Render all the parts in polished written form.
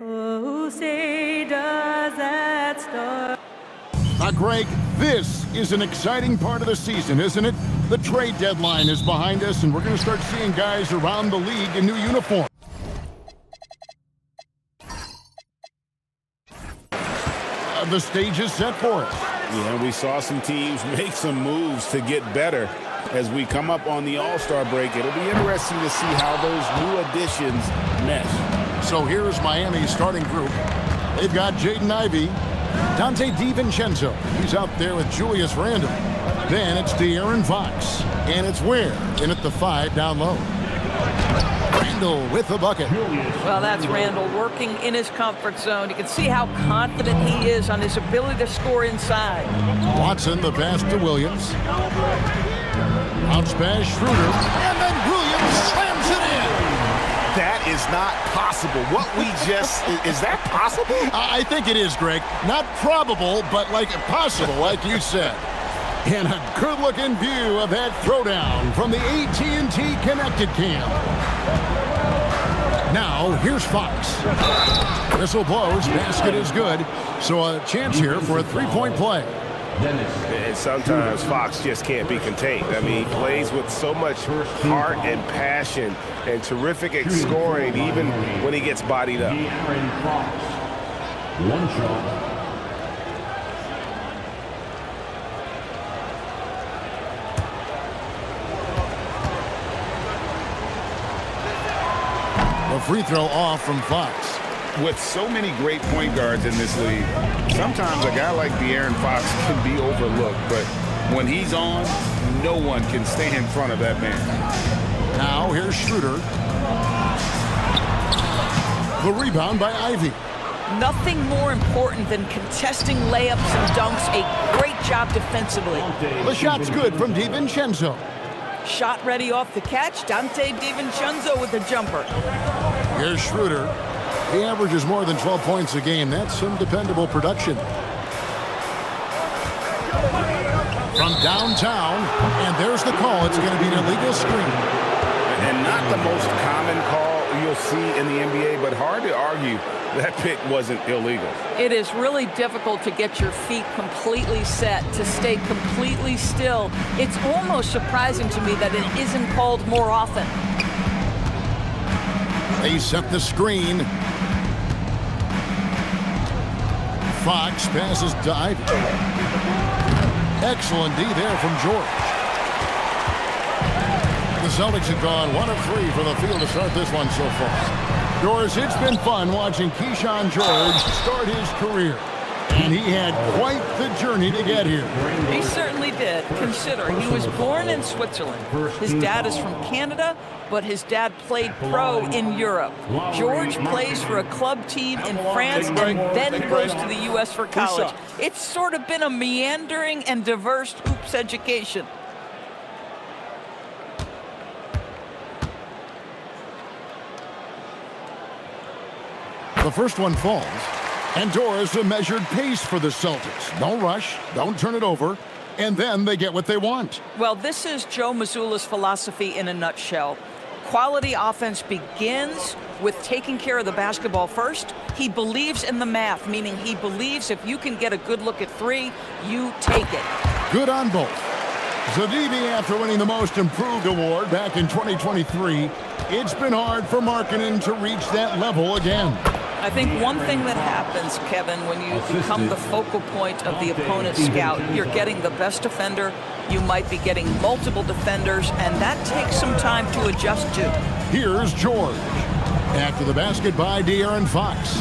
Oh, say does that star. Greg, this is an exciting part of the season, isn't it? The trade deadline is behind us, and we're going to start seeing guys around the league in new uniforms. The stage is set for us. Yeah, we saw some teams make some moves to get better as we come up on the All-Star break. It'll be interesting to see how those new additions mesh. So here's Miami's starting group. They've got Jaden Ivey, Dante DiVincenzo. He's out there with Julius Randle. Then it's De'Aaron Fox. And it's Ware in at the 5 down low. Randle with the bucket. Well, that's Randle working in his comfort zone. You can see how confident he is on his ability to score inside. Watson, the pass to Williams. Bounce pass, Schroeder. And then Williams slams it in. That is not possible. What we just, is that possible? I think it is, Greg. Not probable, but like possible, like you said. And a good-looking view of that throwdown from the AT&T Connected Cam. Now, here's Fox. Whistle blows, basket is good. So a chance here for a three-point play. And sometimes Fox just can't be contained. I mean, he plays with so much heart and passion and terrific scoring, even when he gets bodied up. One shot. A free throw off from Fox. With so many great point guards in this league, sometimes a guy like De'Aaron Fox can be overlooked, but when he's on, no one can stay in front of that man. Now here's Schroeder. The rebound by Ivey. Nothing more important than contesting layups and dunks. A great job defensively. The shot's good from DiVincenzo. Shot ready off the catch. Dante DiVincenzo with the jumper. Here's Schroeder. He averages more than 12 points a game. That's some dependable production. From downtown, and there's the call. It's going to be an illegal screen. And not the most common call you'll see in the NBA, but hard to argue that pick wasn't illegal. It is really difficult to get your feet completely set, to stay completely still. It's almost surprising to me that it isn't called more often. They set the screen. Fox passes to Ivey. Excellent D there from George. The Celtics have gone 1 of 3 from the field to start this one so far. Doris, it's been fun watching Keyshawn George start his career. And he had quite the journey to get here. He certainly did. Consider, he was born in Switzerland. His dad is from Canada, but his dad played pro in Europe. George plays for a club team in France and then goes to the U.S. for college. It's sort of been a meandering and diverse hoops education. The first one falls. And Doris, a measured pace for the Celtics. Don't rush, don't turn it over, and then they get what they want. Well, this is Joe Mazzulla's philosophy in a nutshell. Quality offense begins with taking care of the basketball first. He believes in the math, meaning he believes if you can get a good look at three, you take it. Good on both. Zadibi, after winning the Most Improved award back in 2023, it's been hard for Markkanen to reach that level again. I think one thing that happens, Kevin, when you become the focal point of the opponent's scout, you're getting the best defender, you might be getting multiple defenders, and that takes some time to adjust to. Here's George. After the basket by De'Aaron Fox.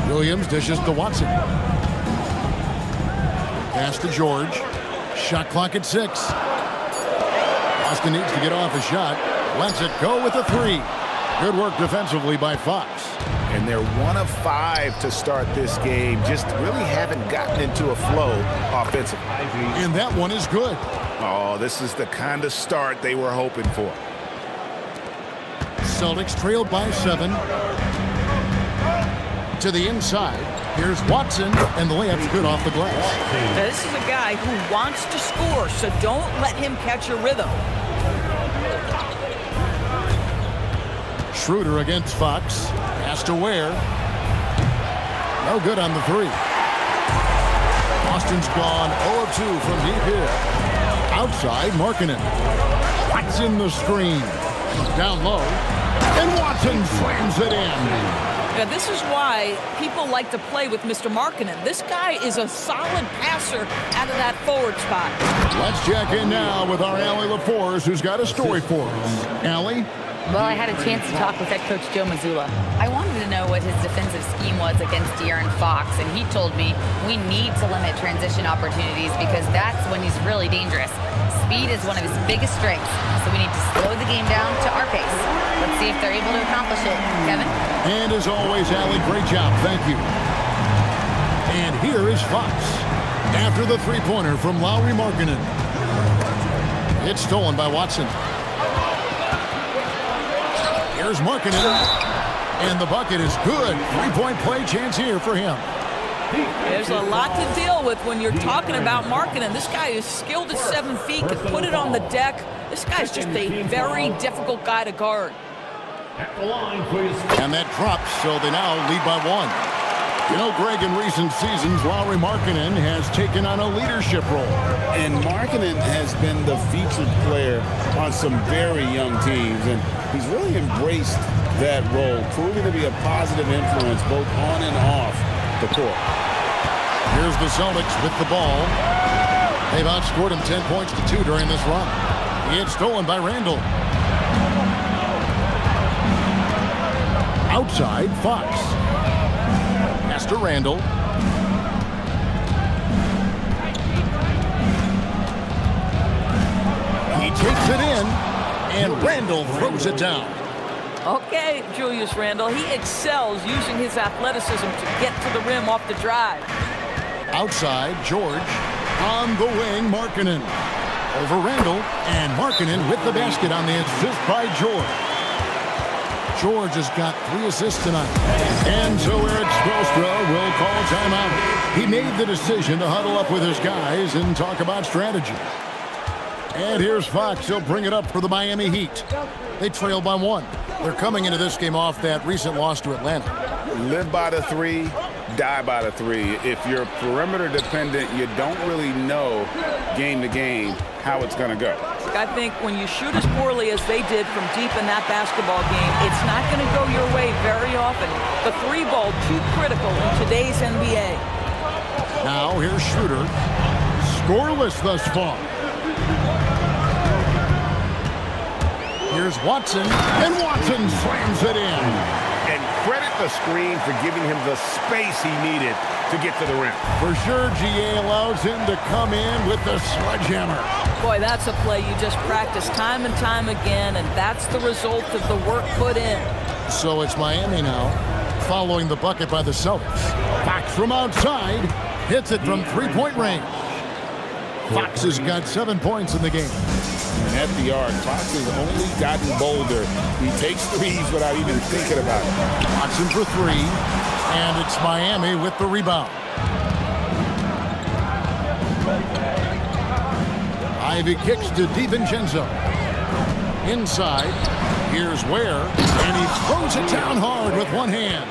Williams dishes to Watson. Pass to George. Shot clock at 6. Boston needs to get off a shot. Lets it go with a 3. Good work defensively by Fox. And they're 1 of 5 to start this game. Just really haven't gotten into a flow offensively. And that one is good. Oh, this is the kind of start they were hoping for. Celtics trailed by 7. To the inside. Here's Watson, and the layup's good off the glass. Now, this is a guy who wants to score, so don't let him catch a rhythm. Schroeder against Fox. Pass to Ware. No good on the three. Austin's gone 0 of 2 from deep here. Outside, Markkanen. Watson the screen. Down low. And Watson slams it in. Yeah, this is why people like to play with Mr. Markkanen. This guy is a solid passer out of that forward spot. Let's check in now with our Allie LaForce, who's got a story for us. Allie? Well, I had a chance to talk with head coach Joe Mazzulla. I wanted to know what his defensive scheme was against De'Aaron Fox, and he told me we need to limit transition opportunities because that's when he's really dangerous. Speed is one of his biggest strengths, so we need to slow the game down to our pace. Let's see if they're able to accomplish it. Kevin? And as always, Allie, great job. Thank you. And here is Fox. After the three-pointer from Lauri Markkanen. It's stolen by Watson. Here's Markkanen. And the bucket is good. Three-point play chance here for him. There's a lot to deal with when you're talking about Markkanen. This guy is skilled at 7 feet, can put it on the deck. This guy's just a very difficult guy to guard. And that drops, so they now lead by 1. You know, Greg, in recent seasons, Lauri Markkanen has taken on a leadership role. And Markkanen has been the featured player on some very young teams, and he's really embraced that role, proving to be a positive influence both on and off the court. Here's the Celtics with the ball. They've outscored him 10 points to 2 during this run. It's stolen by Randall. Outside, Fox. Pass to Randall. He takes it in, and Randall throws it down. Okay, Julius Randle, he excels using his athleticism to get to the rim off the drive. Outside, George. On the wing, Markkanen. Over Randall, and Markkanen with the basket on the assist by George. George has got 3 assists tonight. And so Erik Spoelstra will call a timeout. He made the decision to huddle up with his guys and talk about strategy. And here's Fox. He'll bring it up for the Miami Heat. They trail by 1. They're coming into this game off that recent loss to Atlanta. Live by the 3, die by the 3. If you're perimeter dependent, you don't really know game to game how it's going to go. I think when you shoot as poorly as they did from deep in that basketball game, it's not going to go your way very often. The 3 ball too critical in today's NBA. Now here's Schroeder. Scoreless thus far. Here's Watson, and Watson slams it in. And credit the screen for giving him the space he needed to get to the rim. For sure, GA allows him to come in with the sledgehammer. Boy, that's a play you just practice time and time again, and that's the result of the work put in. So it's Miami now, following the bucket by the Celtics. Fox from outside, hits it from three-point range. Fox has got 7 points in the game. And at the arc, Fox has only gotten bolder. He takes threes without even thinking about it. Watson for 3, and it's Miami with the rebound. Ivy kicks to DiVincenzo. Inside, here's Ware, and he throws it down hard with one hand.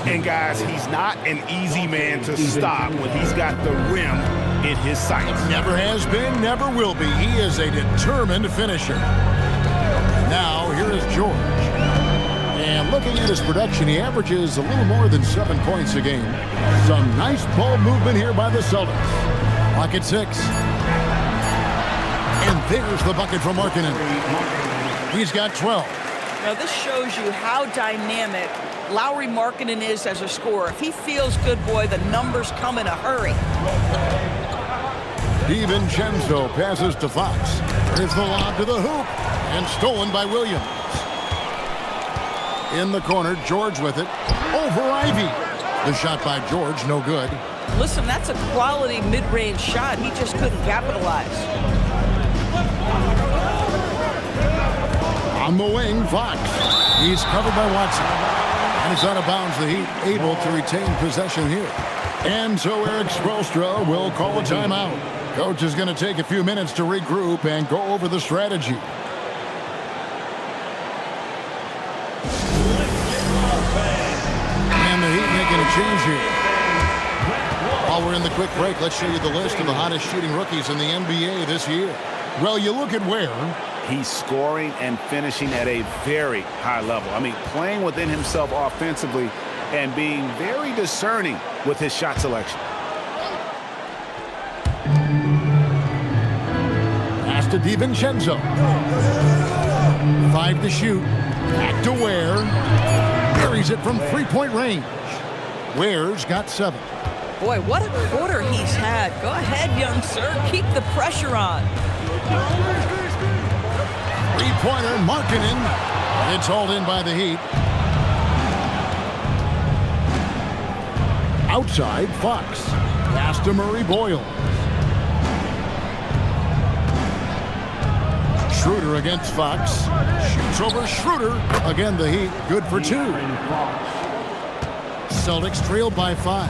And guys, he's not an easy man to stop when he's got the rim in his sights. Never has been, never will be. He is a determined finisher. Now, here is George. And looking at his production, he averages a little more than 7 points a game. Some nice ball movement here by the Celtics. Clock at 6. And there's the bucket from Markkanen. He's got 12. Now, this shows you how dynamic Lauri Markkanen is as a scorer. If he feels good, boy, the numbers come in a hurry. DiVincenzo passes to Fox. Here's the lob to the hoop, and stolen by Williams. In the corner, George with it. Over Ivy. The shot by George, no good. Listen, that's a quality mid-range shot. He just couldn't capitalize. On the wing, Fox. He's covered by Watson. And it's out of bounds. The Heat able to retain possession here. And so Erik Spoelstra will call a timeout. Coach is going to take a few minutes to regroup and go over the strategy. change here. While we're in the quick break, let's show you the list of the hottest shooting rookies in the NBA this year. Well, you look at where he's scoring and finishing at a very high level. I mean, playing within himself offensively and being very discerning with his shot selection. Pass to DiVincenzo. 5 to shoot. Back to Ware. Buries it from three-point range. Ware's got 7. Boy, what a quarter he's had. Go ahead, young sir. Keep the pressure on. Three-pointer, Markkanen. It's hauled in by the Heat. Outside, Fox. Pass to Murray Boyle. Schroeder against Fox. Shoots over Schroeder. Again, the Heat. Good for 2. Celtics trailed by 5.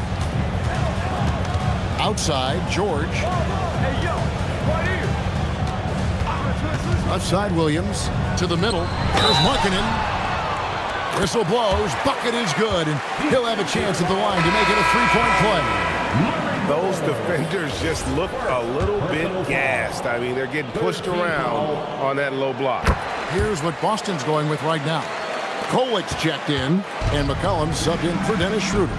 Outside, George. Left side, Williams. To the middle. Here's Markkanen. Whistle blows. Bucket is good. And he'll have a chance at the line to make it a 3-point play. Those defenders just look a little bit gassed. I mean, they're getting pushed around on that low block. Here's what Boston's going with right now. Kolic's checked in, and McCollum subbed in for Dennis Schroeder.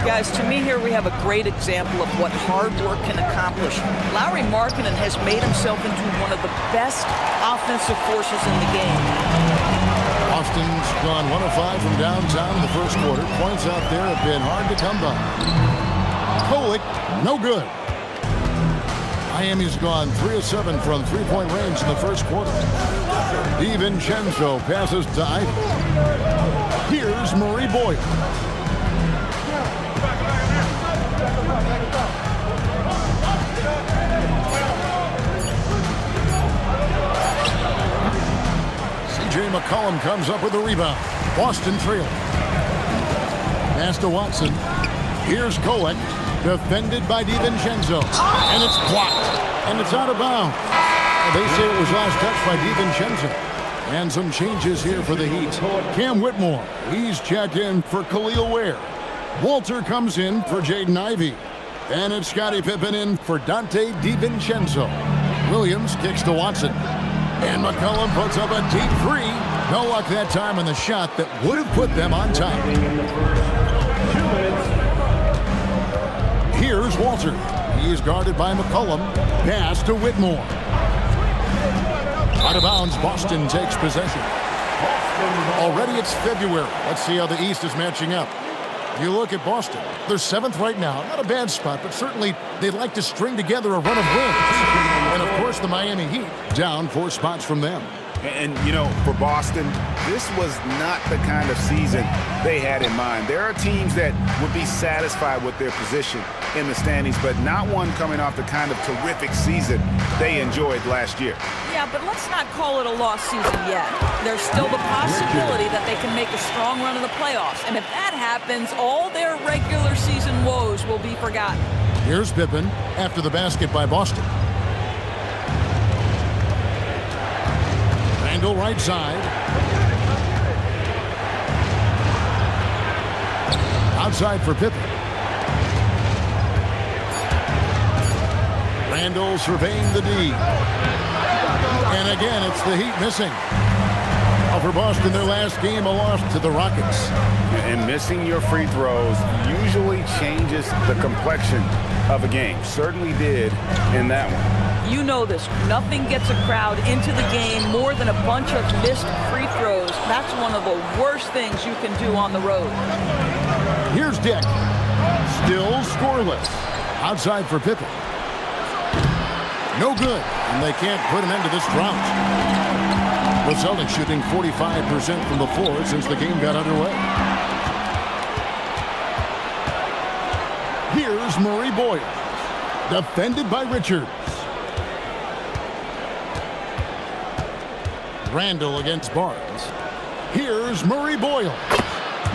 Guys, to me here we have a great example of what hard work can accomplish. Lauri Markkanen has made himself into one of the best offensive forces in the game. Boston's gone 1 of 5 from downtown in the first quarter. Points out there have been hard to come by. Kolic, no good. Miami's gone 3 of 7 from three-point range in the first quarter. DiVincenzo passes to Ivey. Here's Murray Boyle. C.J. McCollum comes up with a rebound. Boston trail. Pass to Watson. Here's Kolic. Defended by DiVincenzo. And it's blocked. And it's out of bounds. They say it was last touched by DiVincenzo. And some changes here for the Heat. Cam Whitmore. He's checked in for Khalil Ware. Walter comes in for Jaden Ivey. And it's Scottie Pippen in for Donte DiVincenzo. Williams kicks to Watson. And McCollum puts up a deep 3. No luck that time on the shot that would have put them on top. Here's Walter. He's guarded by McCollum. Pass to Whitmore. Out of bounds, Boston takes possession. Already it's February. Let's see how the East is matching up. You look at Boston. They're 7th right now. Not a bad spot, but certainly they'd like to string together a run of wins. And, of course, the Miami Heat down 4 spots from them. And, you know, for Boston, this was not the kind of season they had in mind. There are teams that would be satisfied with their position in the standings, but not one coming off the kind of terrific season they enjoyed last year. Yeah, but let's not call it a lost season yet. There's still the possibility that they can make a strong run in the playoffs. And if that happens, all their regular season woes will be forgotten. Here's Pippen after the basket by Boston. Randle right side. Outside for Pippen. Randle surveying the D. And again, it's the Heat missing. For Boston, their last game, a loss to the Rockets. And missing your free throws usually changes the complexion of a game. Certainly did in that one. You know this. Nothing gets a crowd into the game more than a bunch of missed free throws. That's one of the worst things you can do on the road. Here's Dick. Still scoreless. Outside for Pippen. No good. And they can't put an end to this drought. The Celtics shooting 45% from the floor since the game got underway. Here's Murray Boyle. Defended by Richards. Randle against Barnes. Here's Murray Boyle.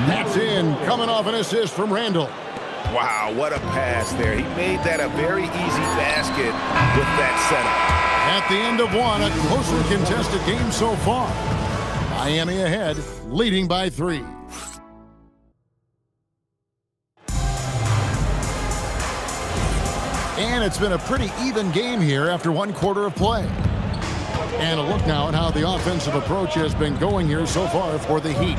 That's in, coming off an assist from Randle. Wow, what a pass there. He made that a very easy basket with that setup. At the end of one, a closely contested game so far. Miami ahead, leading by 3. And it's been a pretty even game here after one quarter of play. And a look now at how the offensive approach has been going here so far for the Heat.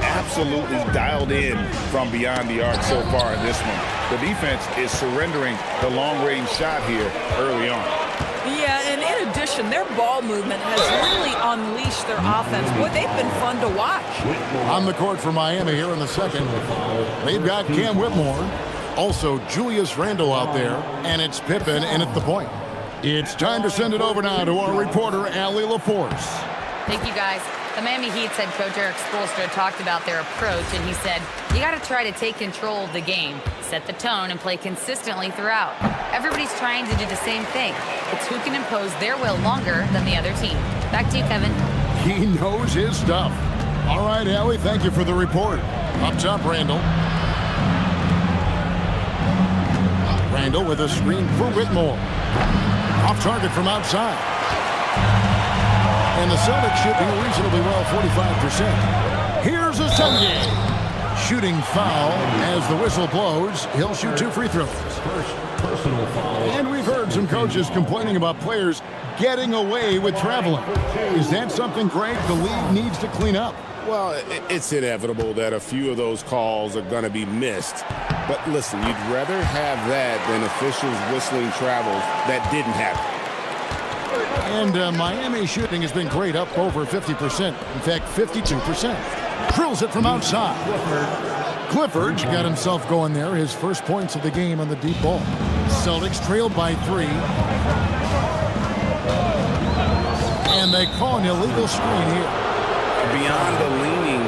Absolutely dialed in from beyond the arc so far in this one. The defense is surrendering the long-range shot here early on. Yeah, and in addition, their ball movement has really unleashed their offense. Boy, they've been fun to watch. On the court for Miami here in the second, they've got Cam Whitmore, also Julius Randle out there, and it's Pippen in at the point. It's time to send it over now to our reporter, Allie LaForce. Thank you, guys. The Miami Heat's head coach Eric Spoelstra talked about their approach, and he said, you got to try to take control of the game, set the tone, and play consistently throughout. Everybody's trying to do the same thing. It's who can impose their will longer than the other team. Back to you, Kevin. He knows his stuff. All right, Allie, thank you for the report. Up top, Randle. Randle with a screen for Whitmore. Off target from outside. And the Celtics shooting reasonably well, 45%. Here's Asante. Shooting foul as the whistle blows. He'll shoot 2 free throws. Personal foul. And we've heard some coaches complaining about players getting away with traveling. Is that something, Greg, the league needs to clean up? Well, it's inevitable that a few of those calls are going to be missed. But listen, you'd rather have that than officials whistling travels that didn't happen. And Miami shooting has been great, up over 50%. In fact, 52%. Drills it from outside. Clifford got himself going there. His first points of the game on the deep ball. Celtics trailed by 3. And they call an illegal screen here. Beyond the leaning,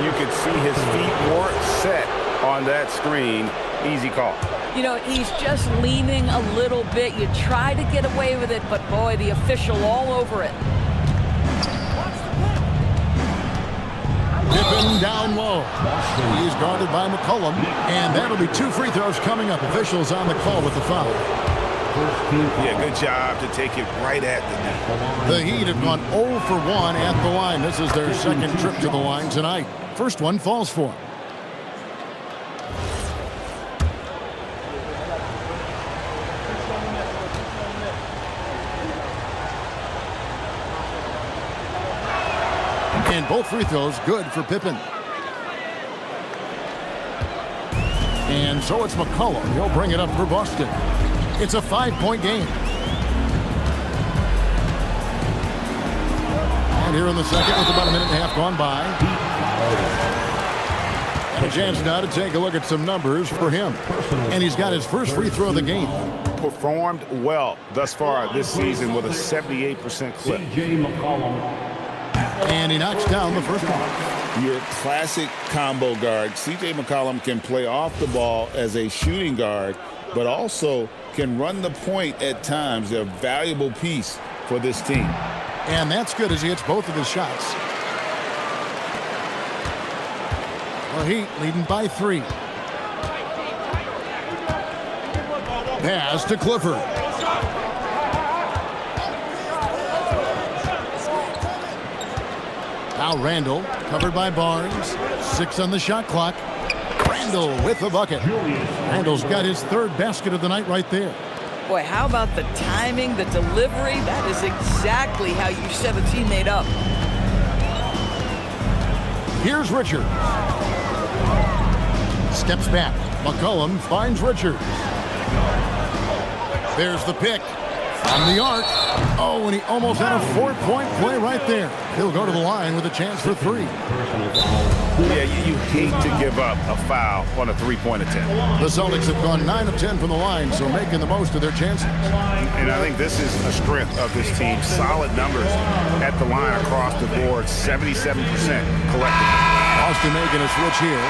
you could see his feet weren't set on that screen. Easy call. You know, he's just leaning a little bit. You try to get away with it, but boy, the official all over it. Pippen down low. He's guarded by McCollum, and that'll be 2 free throws coming up. Officials on the call with the foul. Yeah, good job to take it right at the net. The Heat have gone 0 for 1 at the line. This is their second trip to the line tonight. First one falls for him. And both free throws good for Pippen. And so it's McCollum. He'll bring it up for Boston. It's a 5-point game. And here in the second with about a minute and a half gone by. And a chance now to take a look at some numbers for him. And he's got his first free throw of the game. Performed well thus far this season with a 78% clip. And he knocks down the first one. Your classic combo guard. C.J. McCollum can play off the ball as a shooting guard, but also can run the point at times. They're a valuable piece for this team. And that's good as he hits both of his shots. The Heat leading by 3. Pass to Clifford. Now Randle, covered by Barnes. 6 on the shot clock. Randle with the bucket. Randle's got his 3rd basket of the night right there. Boy, how about the timing, the delivery? That is exactly how you set a teammate up. Here's Richards. Steps back. McCollum finds Richards. There's the pick. From the arc. Oh, and he almost had a 4-point play right there. He'll go to the line with a chance for 3. Yeah, you hate to give up a foul on a 3-point attempt. The Celtics have gone 9 of 10 from the line, so making the most of their chances. And I think this is a strength of this team. Solid numbers at the line across the board. 77% collectively. Austin making a switch here.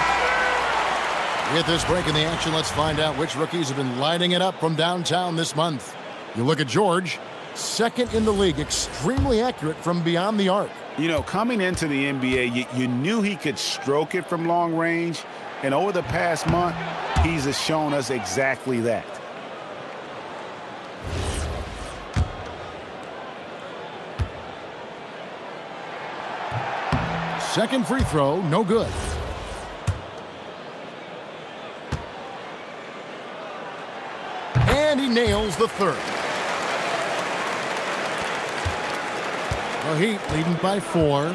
Get this break in the action. Let's find out which rookies have been lighting it up from downtown this month. You look at George, 2nd in the league, extremely accurate from beyond the arc. You know, coming into the NBA, you knew he could stroke it from long range, and over the past month, he's shown us exactly that. Second free throw, no good. And he nails the third. The Heat leading by 4.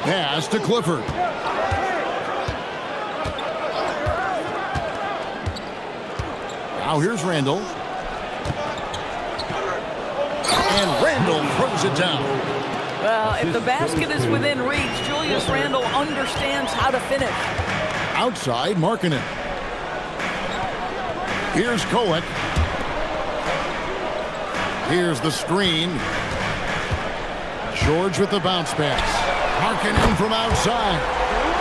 Pass to Clifford. Now here's Randall. And Randall throws it down. Well, if the basket is within reach, Julius Randle understands how to finish. Outside, Markkanen. Here's Kolek. Here's the screen. George with the bounce pass. Markkanen from outside.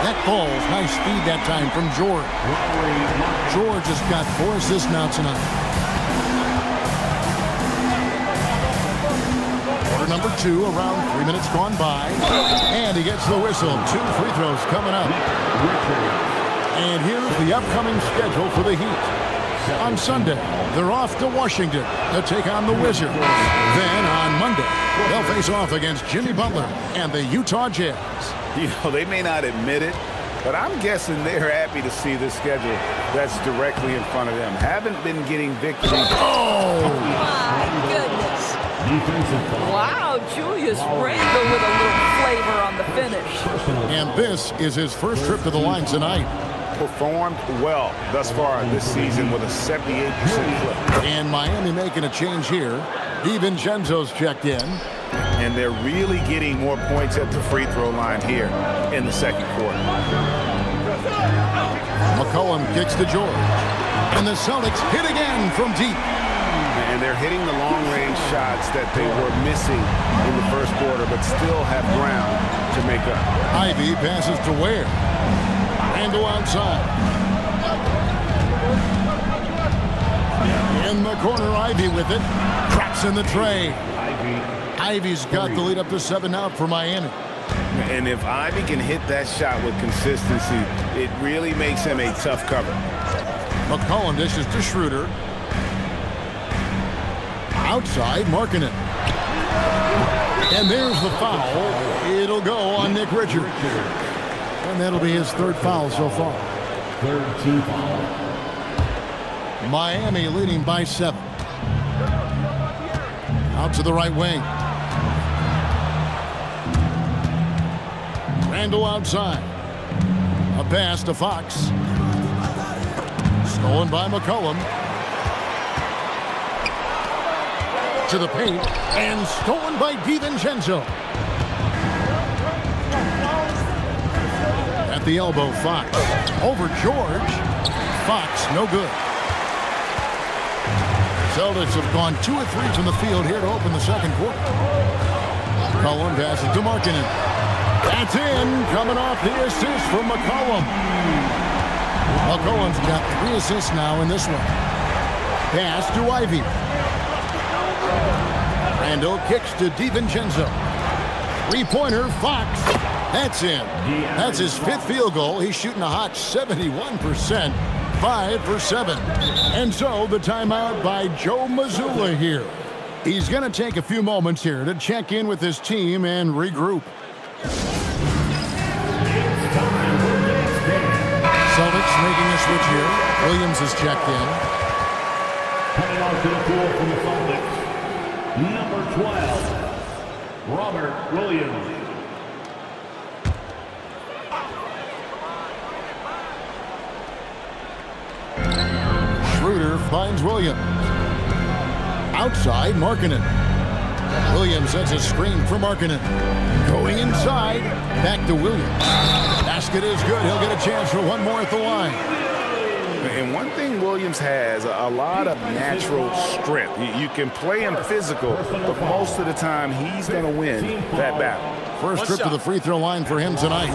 That falls. Nice feed that time from George. George has got 4 assists now tonight. Quarter number 2, around 3 minutes gone by. And he gets the whistle. 2 free throws coming up. And here's the upcoming schedule for the Heat. On Sunday, they're off to Washington to take on the Wizards. Then on Monday, they'll face off against Jimmy Butler and the Utah Jazz. You know, they may not admit it, but I'm guessing they're happy to see the schedule that's directly in front of them. Haven't been getting victories. Oh! My goodness. Wow, Julius Randle with a little flavor on the finish. And this is his first trip to the line tonight. Performed well thus far this season with a 78% clip. And Miami making a change here. DiVincenzo's checked in. And they're really getting more points at the free throw line here in the second quarter. McCollum kicks to George. And the Celtics hit again from deep. And they're hitting the long-range shots that they were missing in the first quarter, but still have ground to make up. Ivy passes to Ware. Randle outside. In the corner, Ivy with it. Traps in the tray. Ivy's got the lead up to 7 out for Miami. And if Ivy can hit that shot with consistency, it really makes him a tough cover. McCollum dishes to Schroeder. Outside, Markkanen. And there's the foul. It'll go on Nick Richards. And that'll be his 3rd foul so far. 3rd team foul. Miami leading by 7. Out to the right wing. Randle outside. A pass to Fox. Stolen by McCollum. To the paint. And stolen by DiVincenzo. At the elbow, Fox. Over George. Fox, no good. Celtics have gone 2 of 3 from the field here to open the second quarter. McCollum passes to Markkanen. That's in, coming off the assist from McCollum. McCollum's got 3 assists now in this one. Pass to Ivy. Randle kicks to DiVincenzo. 3-pointer, Fox. That's in. That's his 5th field goal. He's shooting a hot 71%. 5 for 7. And so the timeout by Joe Mazzulla here. He's going to take a few moments here to check in with his team and regroup. Celtics making a switch here. Williams is checked in. Coming out to the floor from the Celtics, number 12, Robert Williams. Schroeder finds Williams. Outside, Markkanen. Williams sets a screen for Markkanen. Going inside, back to Williams. Basket is good. He'll get a chance for one more at the line. And one thing Williams has, a lot of natural strength. You can play him physical, but most of the time he's going to win that battle. First trip to the free throw line for him tonight.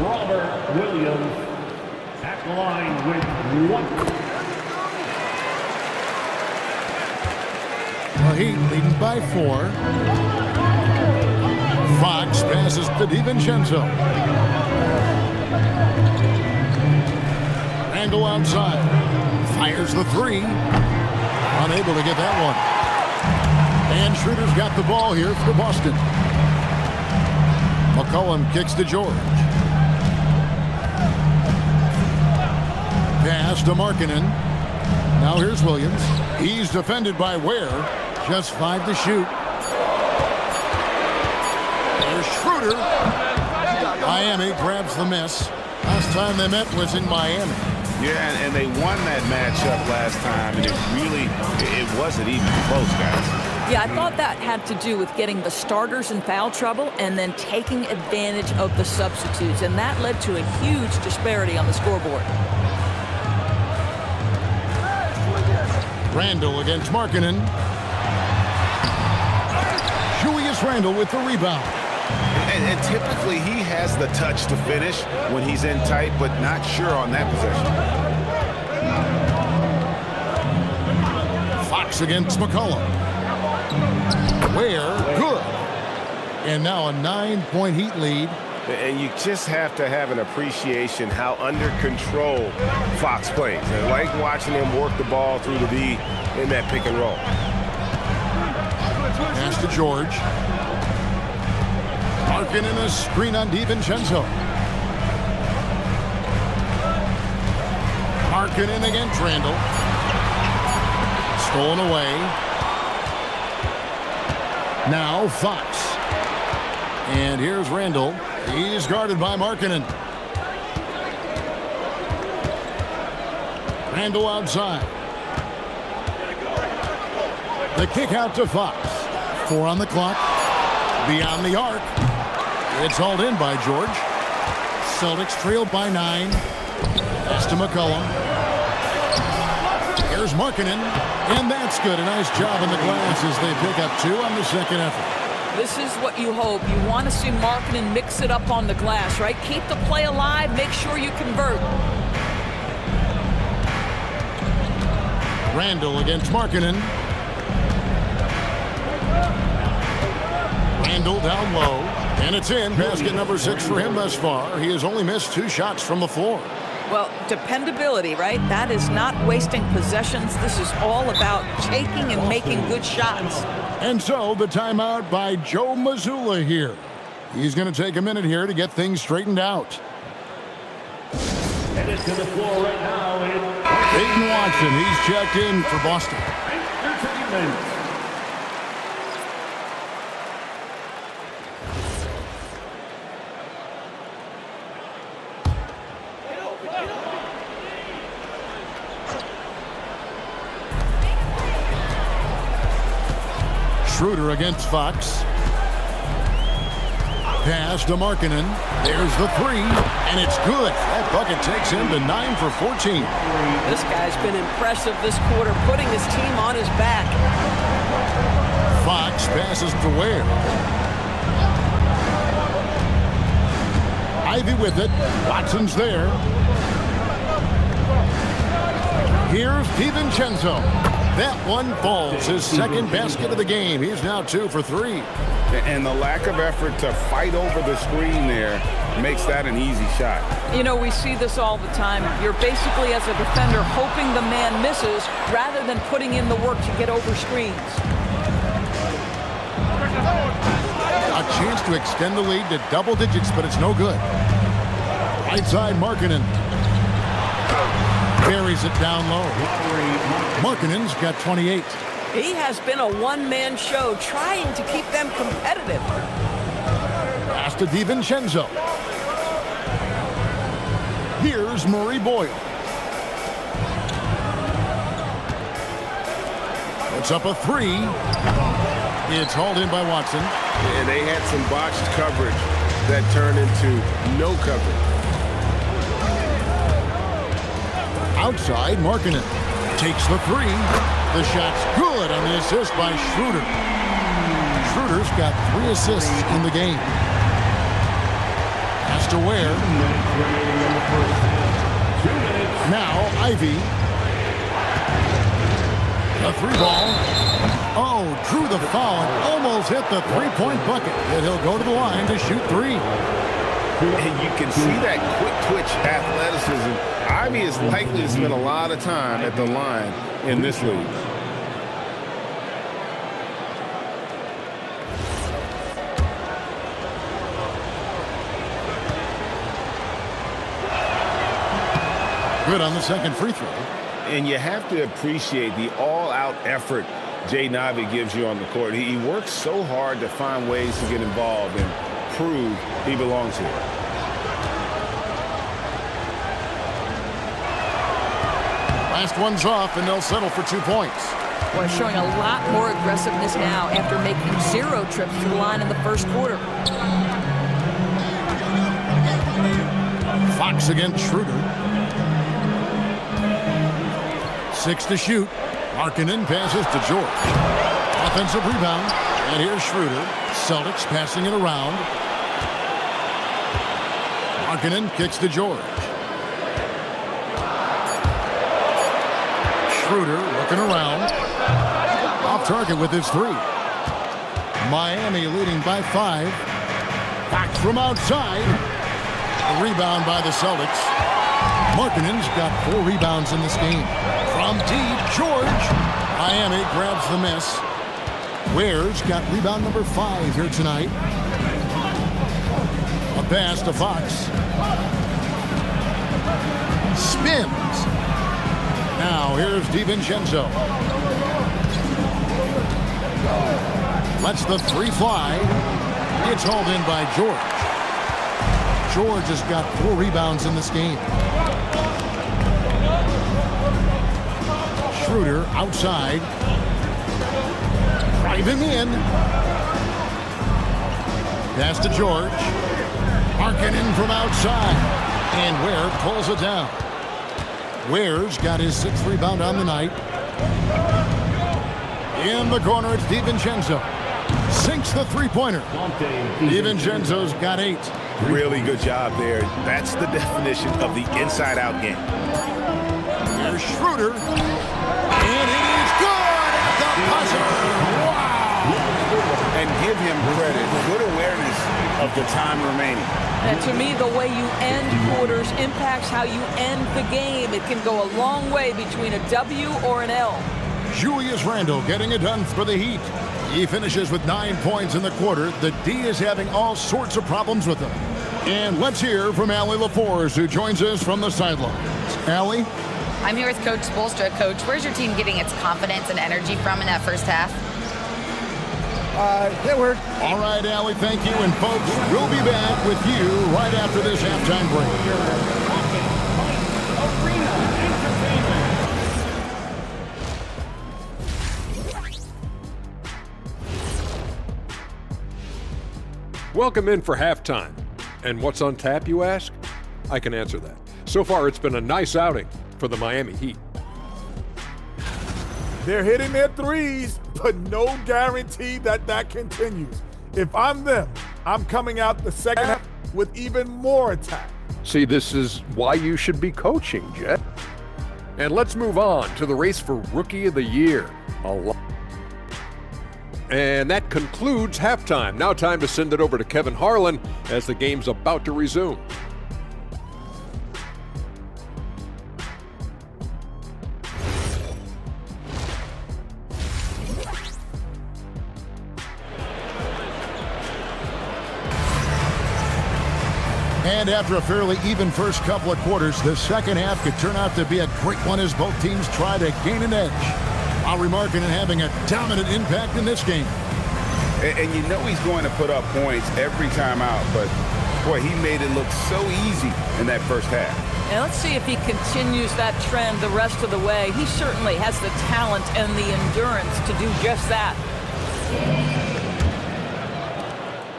Robert Williams at the line with 1. The Heat leading by 4. Fox passes to DiVincenzo. Randle outside. Fires the 3. Unable to get that one. And Schroeder's got the ball here for Boston. McCollum kicks to George. Pass Pass to Markkanen. Now here's Williams. He's defended by Ware. Just 5 to shoot. There's Schroeder. Miami grabs the miss. Last time they met was in Miami. Yeah, and they won that matchup last time, and it wasn't even close, guys. Yeah, I thought that had to do with getting the starters in foul trouble and then taking advantage of the substitutes, and that led to a huge disparity on the scoreboard. Randle against Markkanen. Julius Randle with the rebound. And typically he has the touch to finish when he's in tight, but not sure on that possession. Fox against McCollum. Ware, good. And now a 9-point Heat lead. And you just have to have an appreciation how under control Fox plays. I like watching him work the ball through the D in that pick and roll. Pass to George. Markkanen a screen on DiVincenzo. Markkanen against Randle. Stolen away. Now Fox. And here's Randle. He's guarded by Markkanen. Randle outside. The kick out to Fox. 4 on the clock. Beyond the arc. It's hauled in by George. Celtics trailed by 9. Pass to McCollum. Here's Markkanen. And that's good. A nice job in the glass as they pick up 2 on the second effort. This is what you hope. You want to see Markkanen mix it up on the glass, right? Keep the play alive. Make sure you convert. Randle against Markkanen. Randle down low. And it's in. Basket number 6 for him thus far. He has only missed 2 shots from the floor. Well, dependability, right? That is not wasting possessions. This is all about taking and making good shots. And so the timeout by Joe Mazzulla here. He's going to take a minute here to get things straightened out. Headed to the floor right now. Peyton Watson, he's checked in for Boston. Entertainment. Schroeder against Fox. Pass to Markkanen. There's the 3, and it's good. That bucket takes him to 9 for 14. This guy's been impressive this quarter, putting his team on his back. Fox passes to Ware. Ivy with it. Watson's there. Here's DiVincenzo. That one falls. His second basket of the game. He's now 2 for 3. And the lack of effort to fight over the screen there makes that an easy shot. You know, we see this all the time. You're basically, as a defender, hoping the man misses rather than putting in the work to get over screens. A chance to extend the lead to double digits, but it's no good. Right side, Markkanen. Carries it down low. Markkanen's got 28. He has been a one-man show trying to keep them competitive. Pass to DiVincenzo. Here's Murray Boyle. Puts up a 3. It's hauled in by Watson. And they had some botched coverage that turned into no coverage. Outside, Markkanen takes the 3. The shot's good on the assist by Schroeder. Schroeder's got 3 assists in the game. Pass to Ware. Now Ivy. The 3 ball. Oh, drew the foul and almost hit the 3-point bucket. Yet he'll go to the line to shoot 3. And you can see that quick twitch athleticism. Ivy is likely to spend a lot of time at the line in this league. Good on the second free throw. And you have to appreciate the all-out effort Jaden Ivey gives you on the court. He works so hard to find ways to get involved and prove he belongs here. Last one's off, and they'll settle for 2 points. Boy, showing a lot more aggressiveness now after making 0 trips to the line in the first quarter. Fox against Schroeder. 6 to shoot. Markkanen passes to George. Offensive rebound. And here's Schroeder. Celtics passing it around. Markkanen kicks to George. Schroeder looking around. Off target with his 3. Miami leading by 5. Fox from outside. A rebound by the Celtics. Markkanen's got 4 rebounds in this game. From deep, George. Miami grabs the miss. Ware's got rebound number 5 here tonight. A pass to Fox. Spins. Now here's DiVincenzo. Lets the 3 fly. It's hauled in by George. George has got 4 rebounds in this game. Schroeder outside. Driving in. Pass to George. Markkanen from outside. And Ware pulls it down. Ware's got his 6th rebound on the night. In the corner, it's DiVincenzo. Sinks the 3-pointer. DiVincenzo's got 8. Really good job there. That's the definition of the inside-out game. There's Schroeder. And it is good at the buzzer. Wow. And give him credit. Good awareness of the time remaining. And to me, the way you end quarters impacts how you end the game. It can go a long way between a W or an L. Julius Randle getting it done for the Heat. He finishes with 9 points in the quarter. The D is having all sorts of problems with him. And let's hear from Allie LaForce, who joins us from the sidelines. Allie? I'm here with Coach Spoelstra. Coach, where's your team getting its confidence and energy from in that first half? All right, Allie, thank you. And folks, we'll be back with you right after this halftime break. Welcome in for halftime. And what's on tap, you ask? I can answer that. So far, it's been a nice outing for the Miami Heat. They're hitting their threes, but no guarantee that that continues. If I'm them, I'm coming out the second half with even more attack. See, this is why you should be coaching, Jet. And let's move on to the race for Rookie of the Year. And that concludes halftime. Now time to send it over to Kevin Harlan as the game's about to resume. And after a fairly even first couple of quarters, the second half could turn out to be a great one as both teams try to gain an edge. Lowry Markkanen having a dominant impact in this game. And you know he's going to put up points every time out, but boy, he made it look so easy in that first half. And let's see if he continues that trend the rest of the way. He certainly has the talent and the endurance to do just that.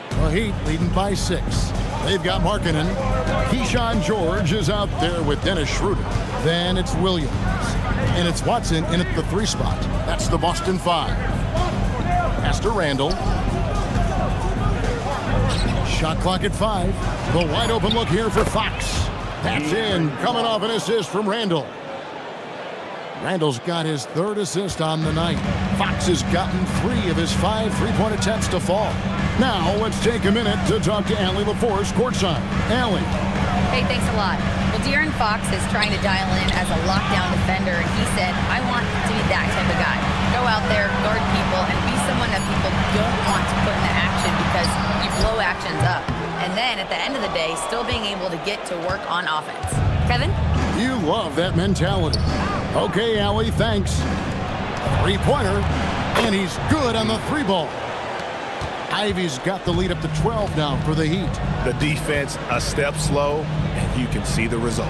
The Heat leading by 6. They've got Markkanen. Keyshawn George is out there with Dennis Schroeder. Then it's Williams. And it's Watson in at the 3 spot. That's the Boston 5. Pass to Randle. Shot clock at 5. The wide open look here for Fox. That's in. Coming off an assist from Randle. Randle's got his 3rd assist on the night. Fox has gotten 3 of his 5 3-point attempts to fall. Now let's take a minute to talk to Allie LaForce courtside. Allie. Hey, thanks a lot. Well, De'Aaron Fox is trying to dial in as a lockdown defender, and he said, I want to be that type of guy. Go out there, guard people, and be someone that people don't want to put into action because you blow actions up. And then at the end of the day, still being able to get to work on offense. Kevin? You love that mentality. Okay, Allie, thanks. Three-pointer, and he's good on the three ball. Ivy's got the lead up to 12 now for the Heat. The defense a step slow, and you can see the result.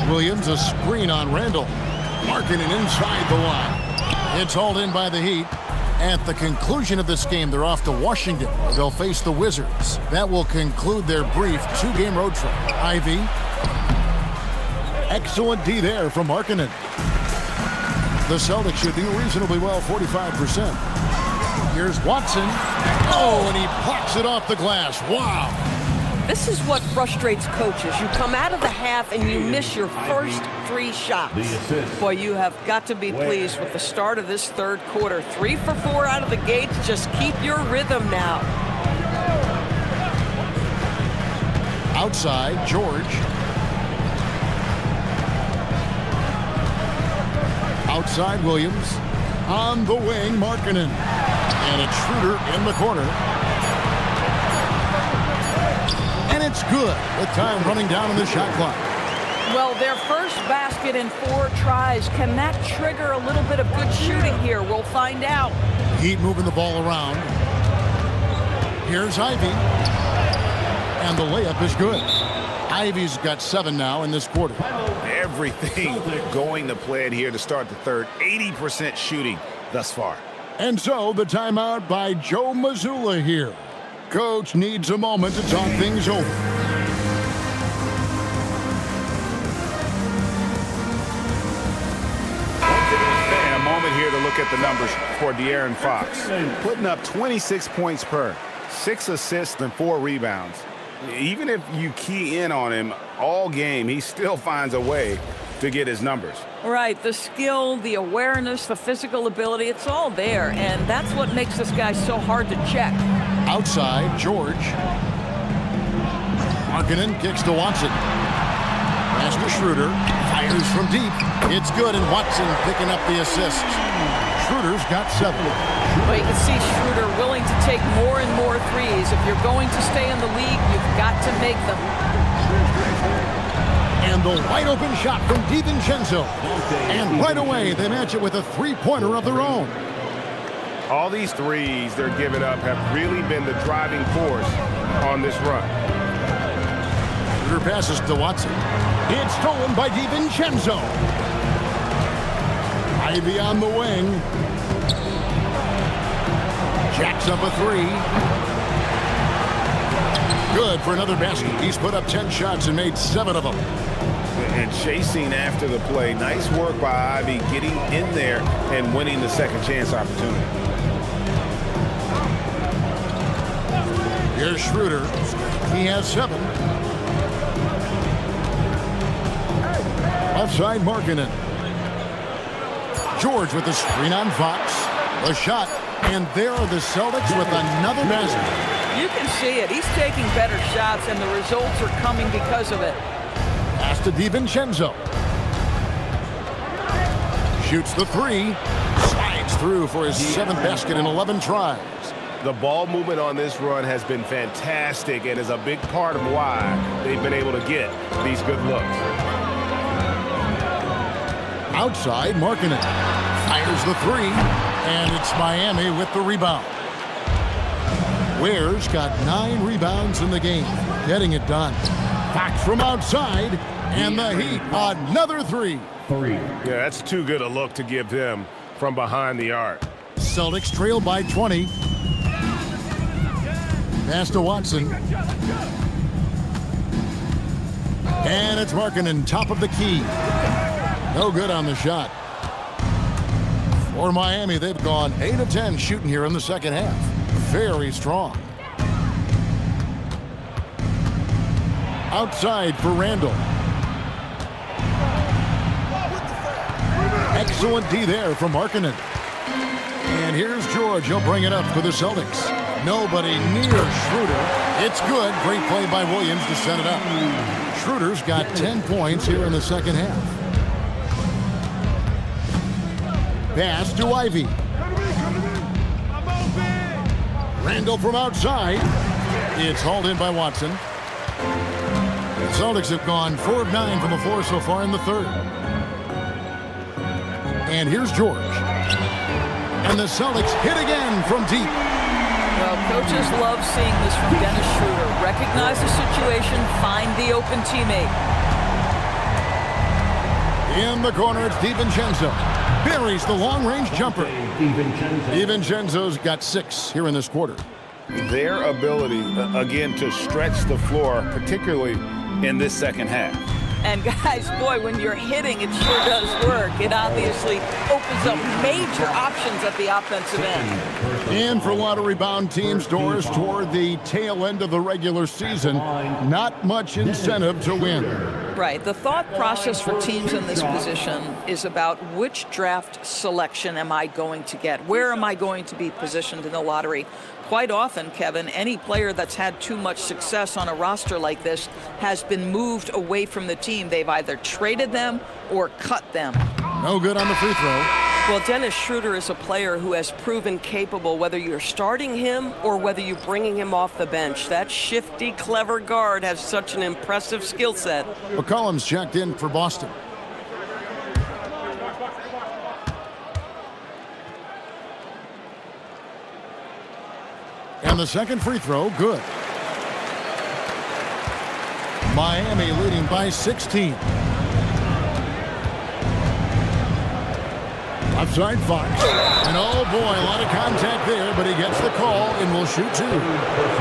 Williams, a screen on Randall. Markkanen inside the line. It's hauled in by the Heat. At the conclusion of this game, they're off to Washington. They'll face the Wizards. That will conclude their brief two-game road trip. Ivy. Excellent D there from Markkanen. The Celtics should do reasonably well, 45%. Here's Watson. Oh, and he plucks it off the glass. Wow. This is what frustrates coaches. You come out of the half and you miss your first 3 shots. Boy, you have got to be pleased with the start of this third quarter. 3 for 4 out of the gates. Just keep your rhythm now. Outside, George. Outside, Williams. On the wing, Markkanen. And it's Schroeder in the corner. And it's good with time running down on the shot clock. Well, their first basket in 4 tries. Can that trigger a little bit of good shooting here? We'll find out. Heat moving the ball around. Here's Ivy. And the layup is good. Ivy's got 7 now in this quarter. Everything going to plan here to start the third. 80% shooting thus far. And so the timeout by Joe Mazzulla here. Coach needs a moment to talk things over. And a moment here to look at the numbers for De'Aaron Fox. Putting up 26 points per, 6 assists and 4 rebounds. Even if you key in on him all game, he still finds a way to get his numbers. Right, the skill, the awareness, the physical ability, it's all there. And that's what makes this guy so hard to check. Outside, George. Markkanen kicks to Watson. Pass to Schroeder. Fires from deep. It's good, and Watson picking up the assist. Schroeder's got 7. Well, you can see Schroeder willing to take more and more threes. If you're going to stay in the league, you've got to make them. And the wide open shot from DiVincenzo. And right away, they match it with a three-pointer of their own. All these threes they're giving up have really been the driving force on this run. Schroeder passes to Watson. It's stolen by DiVincenzo. Ivy on the wing. Jacks up a 3. Good for another basket. He's put up 10 shots and made 7 of them. And chasing after the play. Nice work by Ivy getting in there and winning the second chance opportunity. Here's Schroeder. He has 7. Offside, Markkanen. George with the screen on Fox. The shot. And there are the Celtics with another basket. You can see it. He's taking better shots, and the results are coming because of it. Pass to DiVincenzo. Shoots the 3. Slides through for his 7th basket in 11 tries. The ball movement on this run has been fantastic and is a big part of why they've been able to get these good looks. Outside, Markkanen fires the 3, and it's Miami with the rebound. Ware's got 9 rebounds in the game, getting it done. Fox from outside, and the Heat, another 3. Yeah, that's too good a look to give them from behind the arc. Celtics trail by 20. Pass to Watson. And it's Markkanen, top of the key. No good on the shot. For Miami, they've gone 8 of 10 shooting here in the second half. Very strong. Outside for Randall. Excellent D there from Markkanen. And here's George. He'll bring it up for the Celtics. Nobody near Schroeder. It's good. Great play by Williams to set it up. Schroeder's got 10 points here in the second half. Pass to Ivy. Randall from outside. It's hauled in by Watson. Celtics have gone 4 of 9 from the floor so far in the third. And here's George. And the Celtics hit again from deep. Well, coaches love seeing this from Dennis Schroeder. Recognize the situation, find the open teammate. In the corner, it's DiVincenzo. Buries the long-range jumper. DiVincenzo's got 6 here in this quarter. Their ability, again, to stretch the floor, particularly in this second half. And guys, boy, when you're hitting, it sure does work. It obviously opens up major options at the offensive end. And for a lot of rebound teams, Doris, toward the tail end of the regular season, not much incentive to win. Right. The thought process for teams in this position is about which draft selection am I going to get? Where am I going to be positioned in the lottery? Quite often, Kevin, any player that's had too much success on a roster like this has been moved away from the team. They've either traded them or cut them. No good on the free throw. Well, Dennis Schroeder is a player who has proven capable whether you're starting him or whether you're bringing him off the bench. That shifty, clever guard has such an impressive skill set. McCollum's checked in for Boston. And the second free throw, good. Miami leading by 16. Outside Fox. And oh boy, a lot of contact there, but he gets the call and will shoot 2.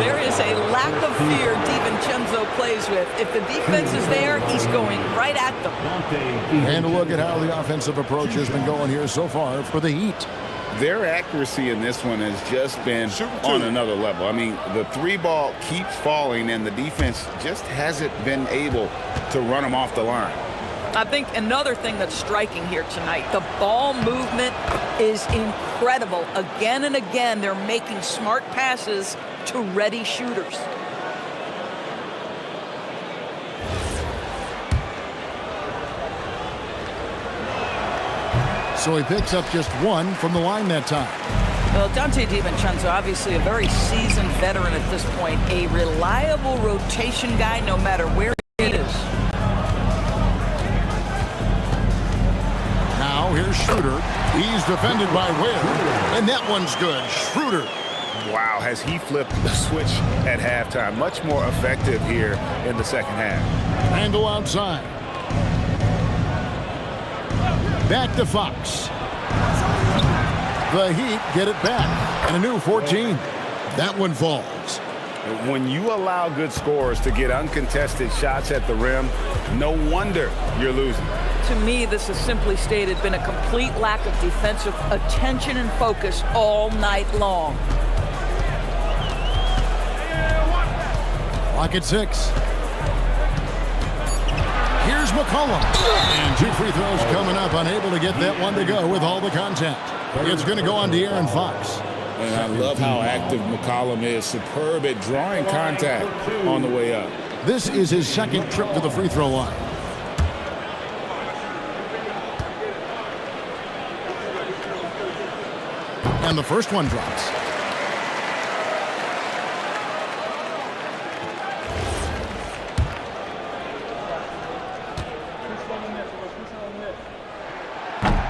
There is a lack of fear DiVincenzo plays with. If the defense is there, he's going right at them. And look at how the offensive approach has been going here so far for the Heat. Their accuracy in this one has just been on another level. I mean, the 3 ball keeps falling, and the defense just hasn't been able to run them off the line. I think another thing that's striking here tonight, the ball movement is incredible. Again and again, they're making smart passes to ready shooters. So he picks up just 1 from the line that time. Well, Donte DiVincenzo, obviously a very seasoned veteran at this point, a reliable rotation guy no matter where it is. Now here's Schroeder. He's defended by Ware, and that one's good. Schroeder. Wow, has he flipped the switch at halftime? Much more effective here in the second half. Randle outside. Back to Fox. The Heat get it back, and a new 14. That one falls. When you allow good scorers to get uncontested shots at the rim, no wonder you're losing. To me, this has simply stated been a complete lack of defensive attention and focus all night long. Clock at 6. Here's McCollum. And 2 free throws coming up, unable to get that one to go with all the contact. It's going to go on De'Aaron Fox. And I love how active McCollum is. Superb at drawing contact on the way up. This is his second trip to the free throw line. And the first one drops.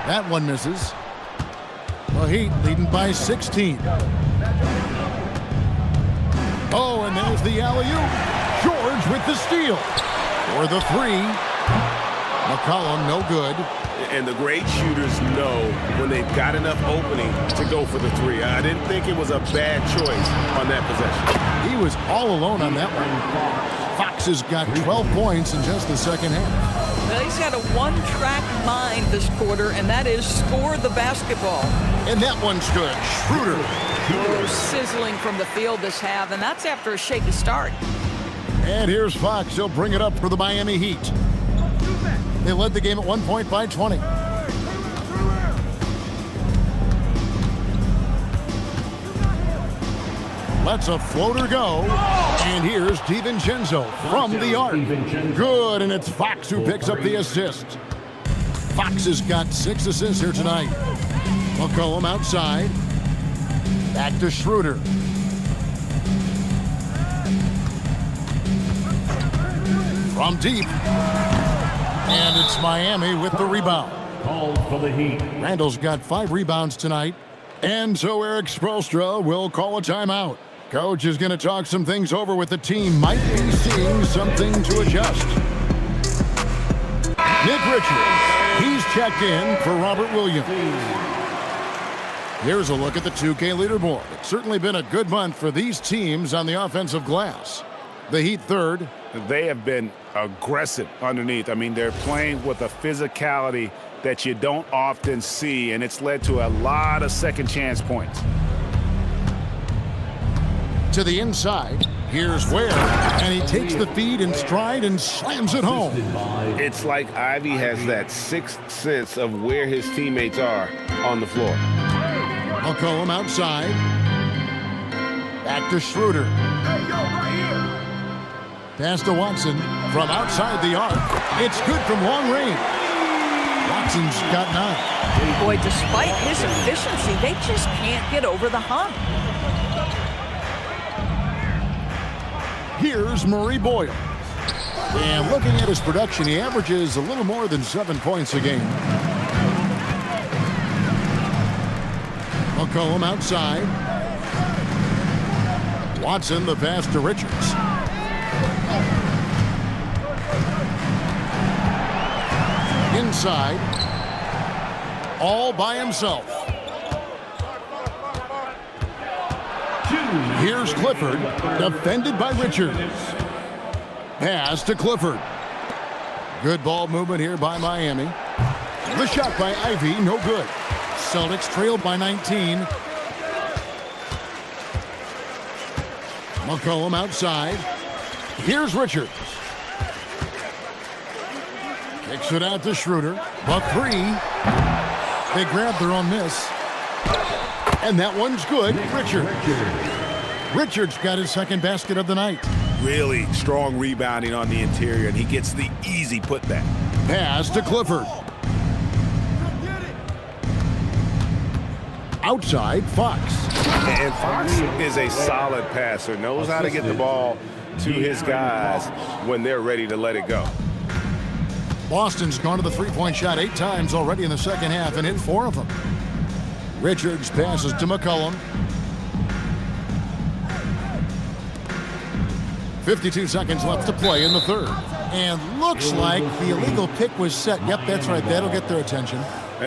That one misses. The Heat leading by 16. Oh, and there's the alley-oop. George with the steal. For the 3. McCollum, no good. And the great shooters know when they've got enough opening to go for the 3. I didn't think it was a bad choice on that possession. He was all alone on that one. Fox has got 12 points in just the second half. Well, he's got a one-track mind this quarter, and that is score the basketball. And that one's good. Schroeder. Oh, sizzling from the field this half, and that's after a shaky start. And here's Fox. He'll bring it up for the Miami Heat. They led the game at 1 point by 20. Lets a floater go. And here's DiVincenzo from the arc. Good, and it's Fox who picks up the assist. Fox has got 6 assists here tonight. McCollum outside. Back to Schroeder. from deep. And it's Miami with the rebound. Called for the Heat. Randall's got 5 rebounds tonight. And so Eric Spoelstra will call a timeout. Coach is going to talk some things over with the team. Might be seeing something to adjust. Nick Richards, he's checked in for Robert Williams. Here's a look at the 2K leaderboard. It's certainly been a good month for these teams on the offensive glass. The Heat third. They have been aggressive underneath. I mean, they're playing with a physicality that you don't often see, and it's led to a lot of second chance points. To the inside, here's Ware, and he takes the feed in stride and slams it home. It's like Ivy has that sixth sense of where his teammates are on the floor. McCollum outside. Back to Schroeder. Pass to Watson from outside the arc. It's good from long range. Watson's got 9. Boy, despite his efficiency, they just can't get over the hump. Here's Murray Boyle. And looking at his production, he averages a little more than 7 points a game. McCollum outside. Watson the pass to Richards. Inside. All by himself. Here's Clifford, defended by Richards. Pass to Clifford. Good ball movement here by Miami. The shot by Ivy, no good. Celtics trailed by 19. McCollum outside. Here's Richards. Kicks it out to Schroeder. The 3. They grab their own miss. And that one's good. Richards got his second basket of the night. Really strong rebounding on the interior, and he gets the easy putback. Pass to Clifford. Outside, Fox. And Fox is a solid passer, knows how to get the ball to his guys when they're ready to let it go. Boston's gone to the three-point shot 8 times already in the second half and hit 4 of them. Richards passes to McCollum. 52 seconds left to play in the third. And looks like the illegal pick was set. Yep, that's right. That'll get their attention.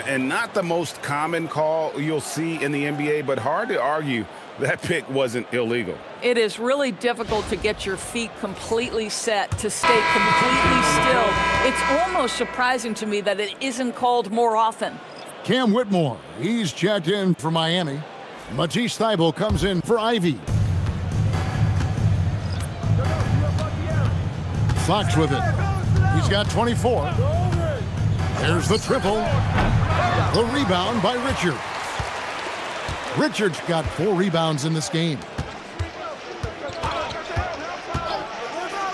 And not the most common call you'll see in the NBA, but hard to argue that pick wasn't illegal. It is really difficult to get your feet completely set, to stay completely still. It's almost surprising to me that it isn't called more often. Cam Whitmore, he's checked in for Miami. Matisse Thybulle comes in for Ivy. Fox with it. He's got 24. There's the triple. The rebound by Richards. Richards got 4 rebounds in this game.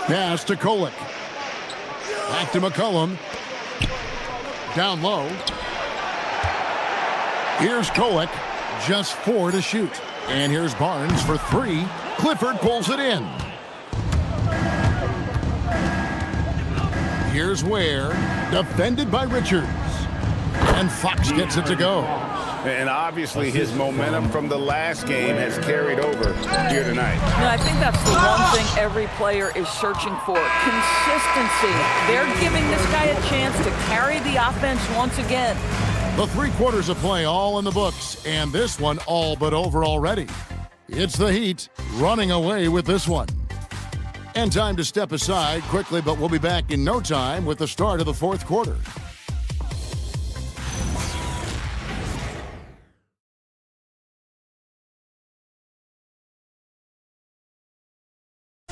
Pass to Kolek. Back to McCollum. Down low. Here's Kolek. Just 4 to shoot. And here's Barnes for 3. Clifford pulls it in. Here's Ware. Defended by Richards. And Fox gets it to go. And obviously his momentum from the last game has carried over here tonight. And I think that's the one thing every player is searching for. Consistency. They're giving this guy a chance to carry the offense once again. The 3 quarters of play all in the books, and this one all but over already. It's the Heat running away with this one. And time to step aside quickly, but we'll be back in no time with the start of the 4th quarter.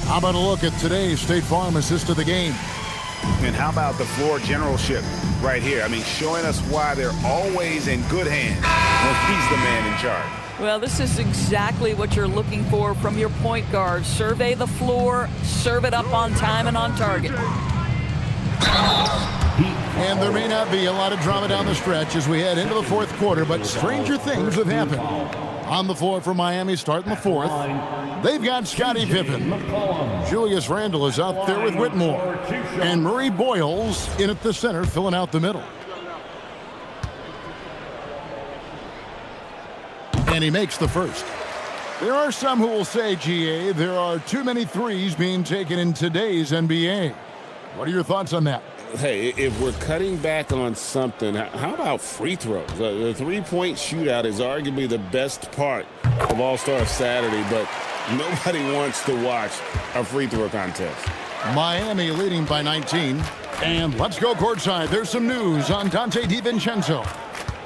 How about a look at today's State Farm assist of the game? And how about the floor generalship right here? I mean, showing us why they're always in good hands when he's the man in charge. Well, this is exactly what you're looking for from your point guard. Survey the floor, serve it up on time and on target. And there may not be a lot of drama down the stretch as we head into the 4th quarter, but stranger things have happened. On the floor for Miami starting the fourth. They've got Scottie Pippen. Julius Randle is out there with Whitmore. And Murray Boyles in at the center, filling out the middle. And he makes the first. There are some who will say, GA, there are too many threes being taken in today's NBA. What are your thoughts on that? Hey, if we're cutting back on something, how about free throws? The three-point shootout is arguably the best part of All-Star Saturday, but nobody wants to watch a free throw contest. Miami leading by 19. And let's go courtside. There's some news on Donte DiVincenzo.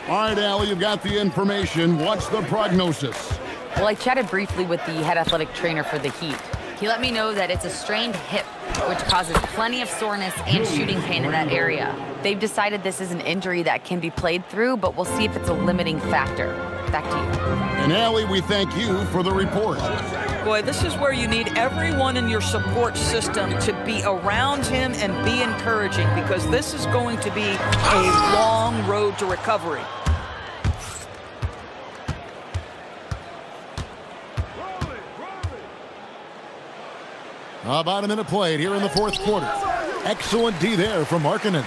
All right, Allie, you've got the information. What's the prognosis? Well, I chatted briefly with the head athletic trainer for the Heat. He let me know that it's a strained hip, which causes plenty of soreness and shooting pain in that area. They've decided this is an injury that can be played through, but we'll see if it's a limiting factor. Back to you. And Allie, we thank you for the report. Boy, this is where you need everyone in your support system to be around him and be encouraging, because this is going to be a long road to recovery. About a minute played here in the fourth quarter. Excellent D there from Markkanen.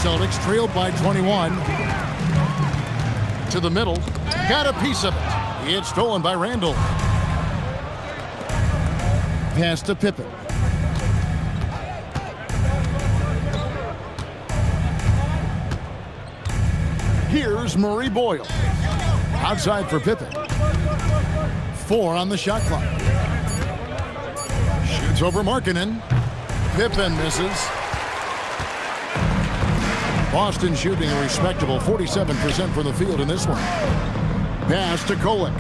Celtics trailed by 21. To the middle. Got a piece of it. It's stolen by Randle. Pass to Pippen. Here's Murray Boyle. Outside for Pippen. 4 on the shot clock. Shoots over Markkanen. Pippen misses. Boston shooting a respectable 47% from the field in this one. Pass to Kolek.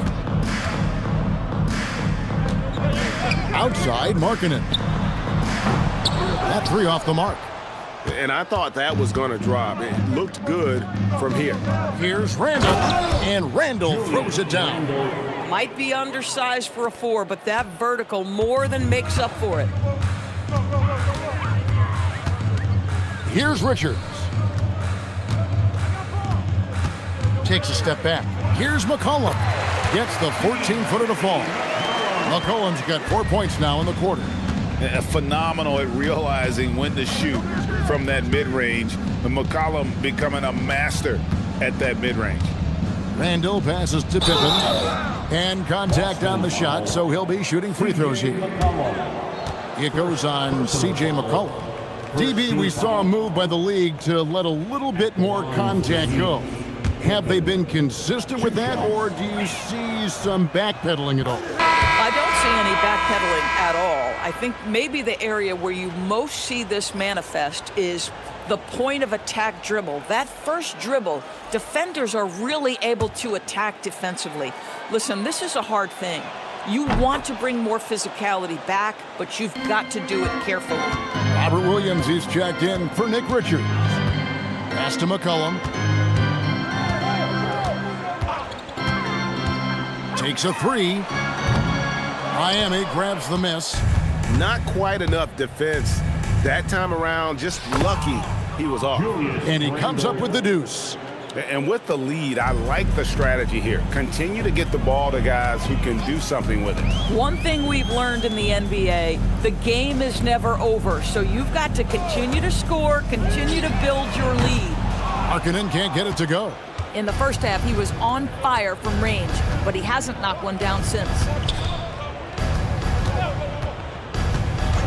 Outside, Markkanen. That three off the mark. And I thought that was going to drop. It looked good from here. Here's Randle, and Randle throws it down. Might be undersized for a 4, but that vertical more than makes up for it. Here's Richards. Takes a step back. Here's McCollum. Gets the 14-footer to fall. McCollum's got 4 points now in the quarter. Phenomenal at realizing when to shoot from that mid-range. And McCollum becoming a master at that mid-range. Randle passes to Pippen. And contact on the shot, so he'll be shooting free throws here. It goes on C.J. McCollum. DB, we saw a move by the league to let a little bit more contact go. Have they been consistent with that, or do you see some backpedaling at all? I don't see any backpedaling at all. I think maybe the area where you most see this manifest is the point of attack dribble. That first dribble, defenders are really able to attack defensively. Listen, this is a hard thing. You want to bring more physicality back, but you've got to do it carefully. Robert Williams, he's checked in for Nick Richards. Pass to McCollum. Takes a three. Miami grabs the miss. Not quite enough defense that time around. Just lucky he was off. And he comes up with the deuce. And with the lead, I like the strategy here. Continue to get the ball to guys who can do something with it. One thing we've learned in the NBA, the game is never over. So you've got to continue to score, continue to build your lead. Markkanen can't get it to go. In the first half, he was on fire from range, but he hasn't knocked one down since.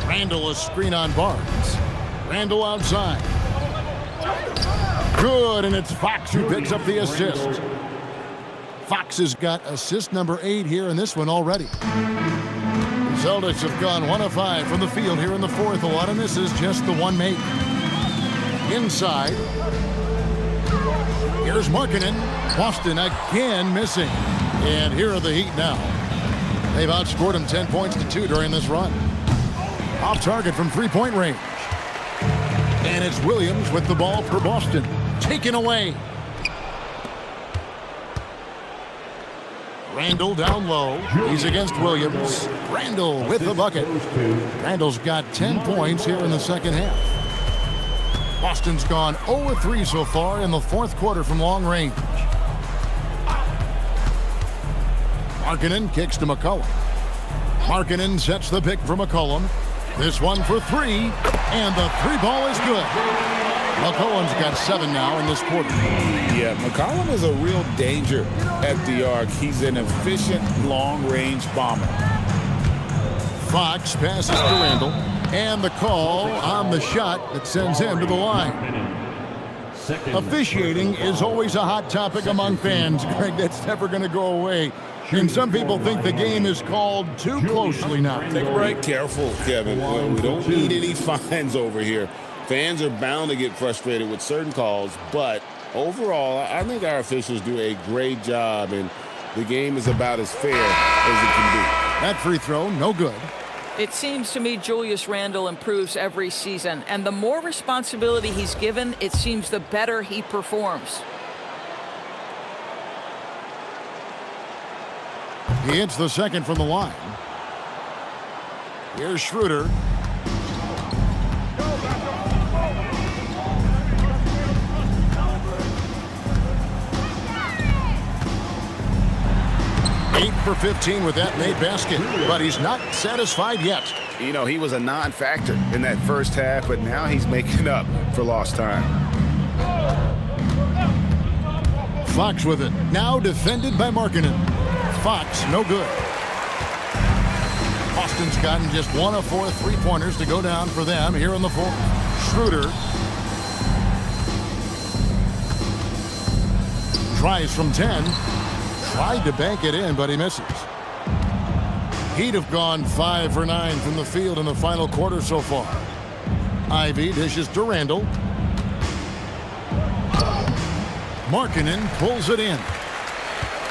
Randle a screen on Barnes. Randle outside. Good, and it's Fox who picks up the assist. Fox has got assist number 8 here in this one already. The Celtics have gone 1 of 5 from the field here in the fourth. A lot of misses, just the one make. Inside. Here's Markkanen. Boston again missing. And here are the Heat now. They've outscored him 10 points to 2 during this run. Off target from three-point range. And it's Williams with the ball for Boston. Taken away. Randle down low. He's against Williams. Randle with the bucket. Randle's got 10 points here in the second half. Boston's gone 0-3 so far in the fourth quarter from long range. Markkanen kicks to McCollum. Markkanen sets the pick for McCollum. This one for three, and the three ball is good. McCollum's got 7 now in this quarter. Yeah, McCollum is a real danger at the arc. He's an efficient long-range bomber. Fox passes to Randall, and the call on the shot that sends him to the line. Officiating is always a hot topic among fans, Greg. That's never going to go away. And some people think the game is called too closely now. Take a break. Careful, Kevin. We don't need any fines over here. Fans are bound to get frustrated with certain calls, but overall, I think our officials do a great job, and the game is about as fair as it can be. That free throw, no good. It seems to me Julius Randle improves every season, and the more responsibility he's given, it seems the better he performs. He hits the second from the line. Here's Schroeder. Eight for 15 with that made basket, but he's not satisfied yet. You know, he was a non-factor in that first half, but now he's making up for lost time. Fox with it. Now defended by Markkanen. Fox, no good. Austin's gotten just 1 of 4 3-pointers to go down for them here in the fourth. Schroeder tries from 10. Tried to bank it in, but he misses. He'd have gone 5 for 9 from the field in the final quarter so far. Ivey dishes to Randall. Markkanen pulls it in.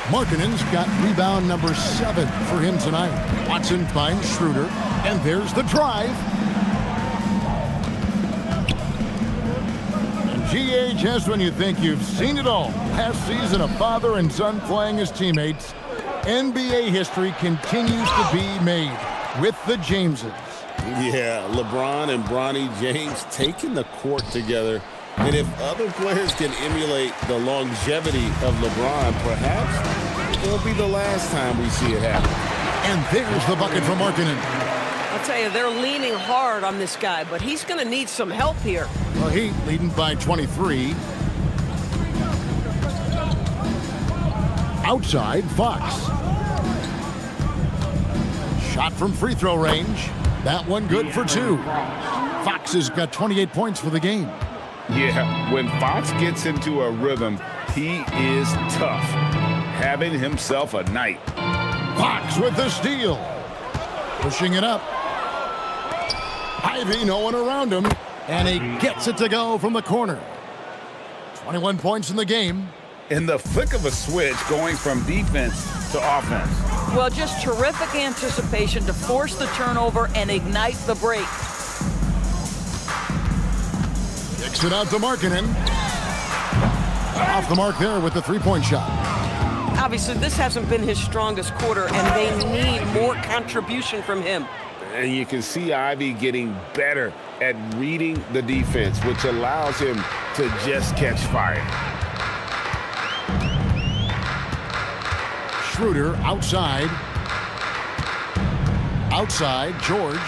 Markkanen's got rebound number 7 for him tonight. Watson finds Schroeder, and there's the drive. And GH, when you think you've seen it all. Last season, a father and son playing as teammates. NBA history continues to be made with the Jameses. Yeah, LeBron and Bronny James taking the court together. And if other players can emulate the longevity of LeBron, perhaps it won't be the last time we see it happen. And there's the bucket from Markkanen. I'll tell you, they're leaning hard on this guy, but he's going to need some help here. Well, Heat leading by 23. Outside, Fox. Shot from free throw range. That one good for 2. Fox has got 28 points for the game. Yeah, when Fox gets into a rhythm, he is tough. Having himself a night. Fox with the steal. Pushing it up. Ivey, no one around him. And he gets it to go from the corner. 21 points in the game. In the flick of a switch, going from defense to offense. Well, just terrific anticipation to force the turnover and ignite the break. Kicks it out to Markkanen. Off the mark there with the three-point shot. Obviously, this hasn't been his strongest quarter, and they need more contribution from him. And you can see Ivey getting better at reading the defense, which allows him to just catch fire. Schroeder outside. Outside, George.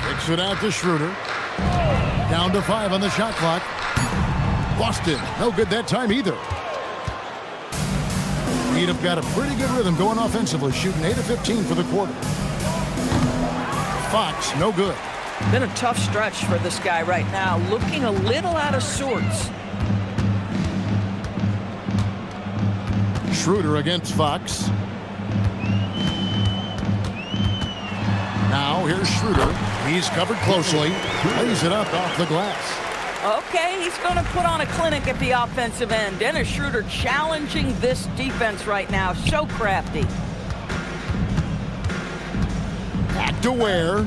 Kicks it out to Schroeder. Down to 5 on the shot clock. Boston, no good that time either. He'd have got a pretty good rhythm going offensively, shooting 8 of 15 for the quarter. Fox, no good. Been a tough stretch for this guy right now, looking a little out of sorts. Schroeder against Fox. Now here's Schroeder. He's covered closely. Lays it up off the glass. Okay, he's going to put on a clinic at the offensive end. Dennis Schroeder challenging this defense right now. So crafty. Back to Ware.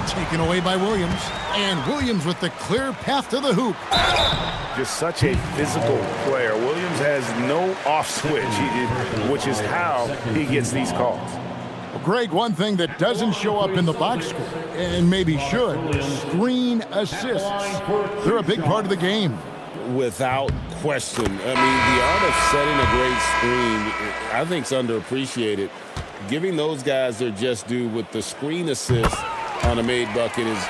Taken away by Williams. And Williams with the clear path to the hoop. Just such a physical player. Williams has no off switch, which is how he gets these calls. Well, Greg, one thing that doesn't show up in the box score, and maybe should, screen assists. They're a big part of the game. Without question. I mean, the art of setting a great screen, I think, is underappreciated. Giving those guys their just due with the screen assist on a made bucket is,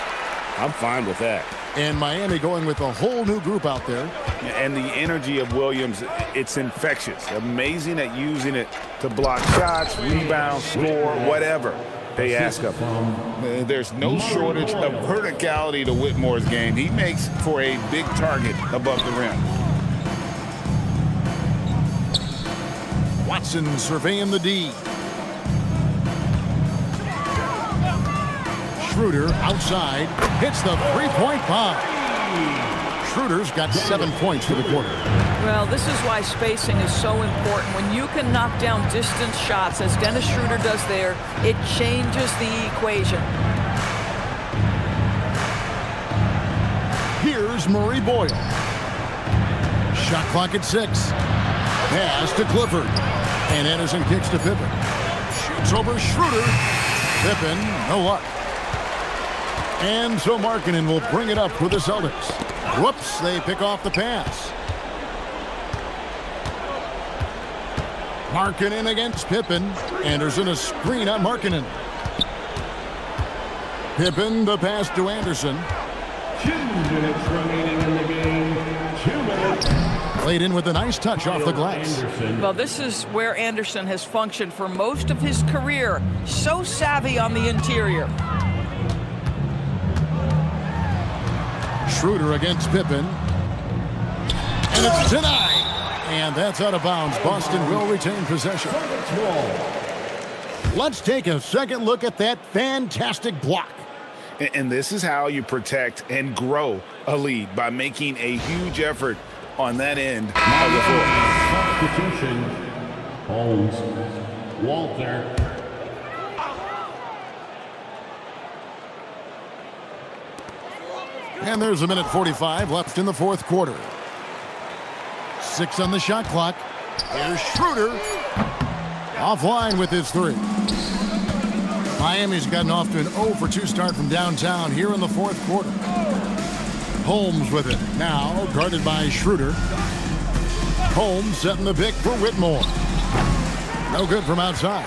I'm fine with that. And Miami going with a whole new group out there. And the energy of Williams, it's infectious. Amazing at using it to block shots, rebound, score, whatever they ask of him. There's no shortage of verticality to Whitmore's game. He makes for a big target above the rim. Watson surveying the D. Schroeder outside, hits the three-point bomb. Schroeder's got 7 points for the quarter. Well, this is why spacing is so important. When you can knock down distance shots, as Dennis Schroeder does there, it changes the equation. Here's Murray Boyle. Shot clock at 6. Pass to Clifford. And Anderson kicks to Pippen. Shoots over Schroeder. Pippen, no luck. And so Markkanen will bring it up for the Celtics. Whoops, they pick off the pass. Markkanen against Pippen. Anderson a screen on Markkanen. Pippen the pass to Anderson. 2 minutes remaining in the game. 2 minutes. Played in with a nice touch off the glass. Well, this is where Anderson has functioned for most of his career. So savvy on the interior. Schroeder against Pippen. And it's denied. And that's out of bounds. Boston will retain possession. Let's take a second look at that fantastic block. And this is how you protect and grow a lead, by making a huge effort on that end of the floor. Substitution. Holmes. Walter. And there's a minute 45 left in the fourth quarter. 6 on the shot clock. Here's Schroeder. Offline with his 3. Miami's gotten off to an 0 for 2 start from downtown here in the fourth quarter. Holmes with it. Now guarded by Schroeder. Holmes setting the pick for Whitmore. No good from outside.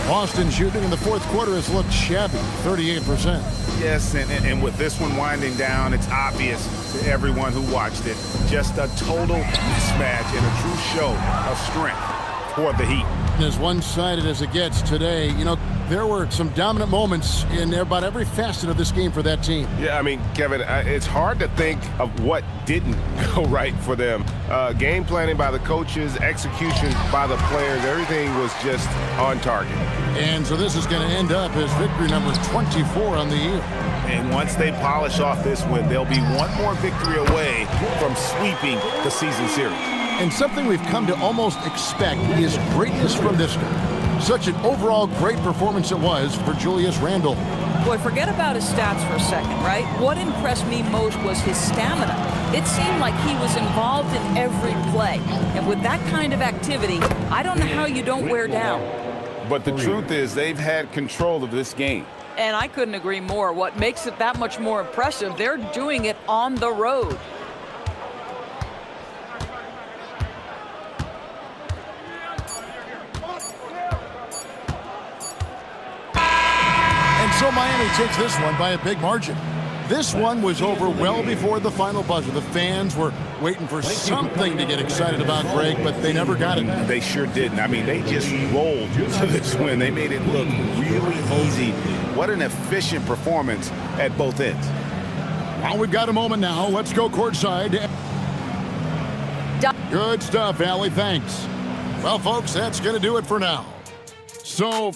Boston shooting in the fourth quarter has looked shabby, 38%. Yes, and with this one winding down, it's obvious to everyone who watched it. Just a total mismatch and a true show of strength for the Heat. As one-sided as it gets today, you know, there were some dominant moments in about every facet of this game for that team. Yeah, I mean, Kevin, it's hard to think of what didn't go right for them. Game planning by the coaches, execution by the players, everything was just on target. And so this is going to end up as victory number 24 on the year. And once they polish off this win, they'll be one more victory away from sweeping the season series. And something we've come to almost expect is greatness from this guy. Such an overall great performance it was for Julius Randle. Boy, forget about his stats for a second, right? What impressed me most was his stamina. It seemed like he was involved in every play. And with that kind of activity, I don't know how you don't wear down. But the truth is, they've had control of this game. And I couldn't agree more. What makes it that much more impressive, they're doing it on the road. And so Miami takes this one by a big margin. This one was over well before the final buzzer. The fans were waiting for something to get excited about, Greg, but they never got it. They sure didn't. I mean, they just rolled to this win. They made it look really easy. What an efficient performance at both ends. Well, we've got a moment now. Let's go courtside. Good stuff, Allie. Thanks. Well, folks, that's going to do it for now. So...